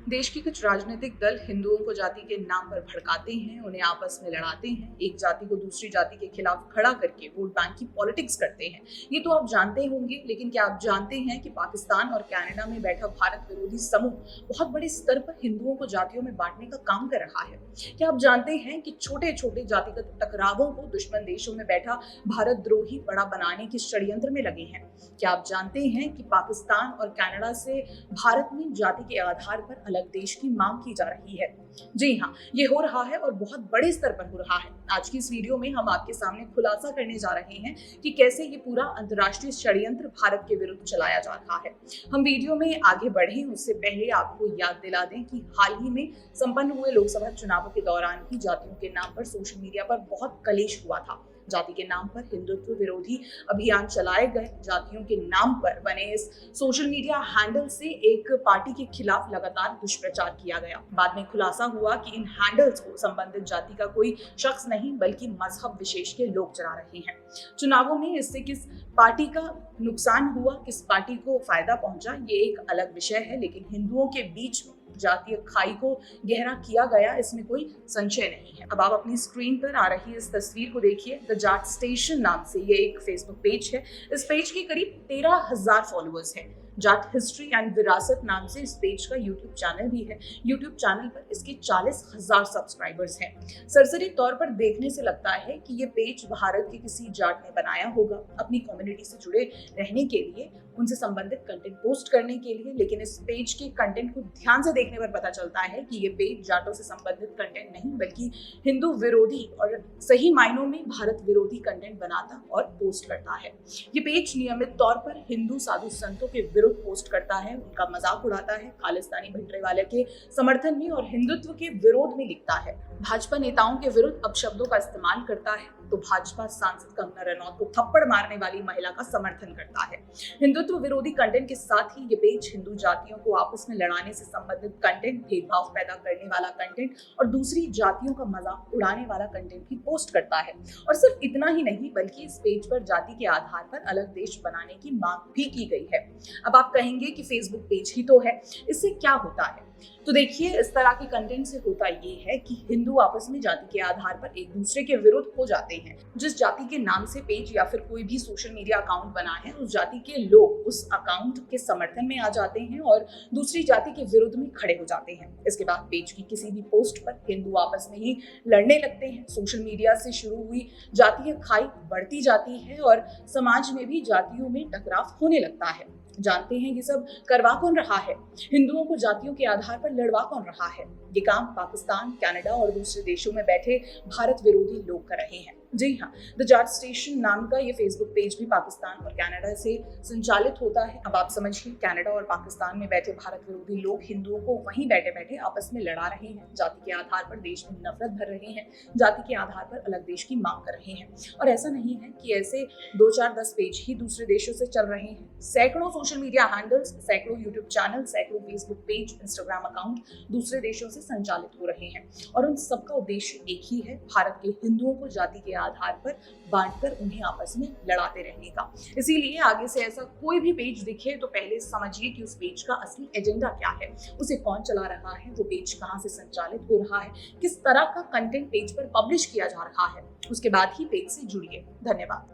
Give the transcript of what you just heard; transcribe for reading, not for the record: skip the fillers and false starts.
देश के कुछ राजनीतिक दल हिंदुओं को जाति के नाम पर भड़काते हैं, उन्हें आपस में लड़ाते हैं, एक जाति को दूसरी जाति के खिलाफ खड़ा करके वोट बैंक की पॉलिटिक्स करते हैं। ये तो आप जानते होंगे, लेकिन क्या आप जानते हैं कि पाकिस्तान और कनाडा में बैठा भारत विरोधी समूह बहुत बड़े स्तर पर हिंदुओं को जातियों में बांटने का काम कर रहा है? क्या आप जानते हैं कि छोटे छोटे जातिगत टकरावों को दुश्मन देशों में बैठा भारत द्रोही बड़ा बनाने के षड्यंत्र में लगे हैं? क्या आप जानते हैं कि पाकिस्तान और कनाडा से भारत में जाति के आधार पर अलग देश की मांग की जा रही है? जी हाँ, ये हो रहा है और बहुत बड़े स्तर पर हो रहा है। आज की इस वीडियो में हम आपके सामने खुलासा करने जा रहे हैं कि कैसे ये पूरा अंतर्राष्ट्रीय षड्यंत्र भारत के विरुद्ध चलाया जा रहा है। हम वीडियो में आगे बढ़े उससे पहले आपको याद दिला दें कि हाल ही में संपन्न हुए लोकसभा चुनावों के दौरान ही जातियों के नाम पर सोशल मीडिया पर बहुत कलेश हुआ था। जाति के नाम पर हिंदुत्व विरोधी अभियान चलाए गए। जातियों के नाम पर बने इस सोशल मीडिया हैंडल से एक पार्टी के खिलाफ लगातार दुष्प्रचार किया गया। बाद में खुलासा हुआ कि इन हैंडल्स को संबंधित जाति का कोई शख्स नहीं बल्कि मजहब विशेष के लोग चला रहे हैं। चुनावों में इससे किस पार्टी का नुकसान हुआ, किस पार्टी को फायदा पहुंचा, ये एक अलग विषय है, लेकिन हिंदुओं के बीच में जातीय खाई को गहरा किया गया, इसमें कोई संशय नहीं है। अब आप अपनी स्क्रीन पर आ रही इस तस्वीर को देखिए। द जाट स्टेशन नाम से ये एक फेसबुक पेज है। इस पेज के करीब 13,000 फॉलोअर्स हैं। जाट हिस्ट्री एंड विरासत नाम से इस पेज का यूट्यूब चैनल भी है। यूट्यूब चैनल पर इसके 40,000 सब्सक्राइबर्स हैं। सरसरी तौर पर देखने से लगता है कि ये पेज भारत के किसी जाट ने बनाया होगा अपनी कम्युनिटी से जुड़े रहने के लिए, उनसे संबंधित कंटेंट पोस्ट करने के लिए, लेकिन इस पेज के कंटेंट को ध्यान से देखने पर पता चलता है कि ये पेज जाटों से संबंधित कंटेंट नहीं बल्कि हिंदू विरोधी और सही मायनों में भारत विरोधी कंटेंट बनाता और पोस्ट करता है। ये पेज नियमित तौर पर हिंदू साधु संतों के विरुद्ध पोस्ट करता है, उनका मजाक उड़ाता है, खालिस्तानी भिंडरेवाले के समर्थन में और हिंदुत्व के विरोध में लिखता है, भाजपा नेताओं के विरुद्ध अपशब्दों का इस्तेमाल करता है, तो भाजपा सांसद कंगना रनौत को थप्पड़ मारने वाली महिला का समर्थन करता है। हिंदुत्व विरोधी कंटेंट के साथ ही ये पेज हिंदू जातियों को आपस में लड़ाने से संबंधित कंटेंट, भेदभाव पैदा करने वाला कंटेंट और दूसरी जातियों का मजाक उड़ाने वाला कंटेंट भी पोस्ट करता है। और सिर्फ इतना ही नहीं बल्कि इस पेज पर जाति के आधार पर अलग देश बनाने की मांग भी की गई है। अब आप कहेंगे कि फेसबुक पेज ही तो है, इससे क्या होता है? तो देखिए, इस तरह के कंटेंट से होता ये है कि हिंदू आपस में जाति के आधार पर एक दूसरे के विरुद्ध हो जाते हैं। जिस जाति के नाम से पेज या फिर कोई भी सोशल मीडिया अकाउंट बना है, उस जाति के लोग उस अकाउंट के समर्थन में आ जाते हैं और दूसरी जाति के विरुद्ध में खड़े हो जाते हैं। इसके बाद पेज की किसी भी पोस्ट पर हिंदू आपस में ही लड़ने लगते हैं। सोशल मीडिया से शुरू हुई जातीय खाई बढ़ती जाती है और समाज में भी जातियों में टकराव होने लगता है। जानते हैं ये सब करवा कौन रहा है? हिंदुओं को जातियों के आधार पर लड़वा कौन रहा है? ये काम पाकिस्तान, कनाडा और दूसरे देशों में बैठे भारत विरोधी लोग कर रहे हैं। जी हाँ, द जाट स्टेशन नाम का ये फेसबुक पेज भी पाकिस्तान और कनाडा से संचालित होता है। अब आप समझिए, कनाडा और पाकिस्तान में बैठे भारत विरोधी लोग हिंदुओं को वहीं बैठे बैठे आपस में लड़ा रहे हैं, जाति के आधार पर देश में नफरत भर रहे हैं, जाति के आधार पर अलग देश की मांग कर रहे हैं। और ऐसा नहीं है कि ऐसे 2, 4, 10 पेज ही दूसरे देशों से चल रहे हैं। सैकड़ों सोशल मीडिया हैंडल्स, सैकड़ों यूट्यूब चैनल, सैकड़ों फेसबुक पेज, इंस्टाग्राम अकाउंट दूसरे देशों से संचालित हो रहे हैं और उन सबका उद्देश्य एक ही है, भारत के हिंदुओं को जाति के आधार पर बांटकर उन्हें आपस में लड़ाते रहने का। इसीलिए आगे से ऐसा कोई भी पेज दिखे तो पहले समझिए कि उस पेज का असली एजेंडा क्या है, उसे कौन चला रहा है, वो पेज कहां से संचालित हो रहा है, किस तरह का कंटेंट पेज पर पब्लिश किया जा रहा है। उसके बाद ही पेज से जुड़िए। धन्यवाद।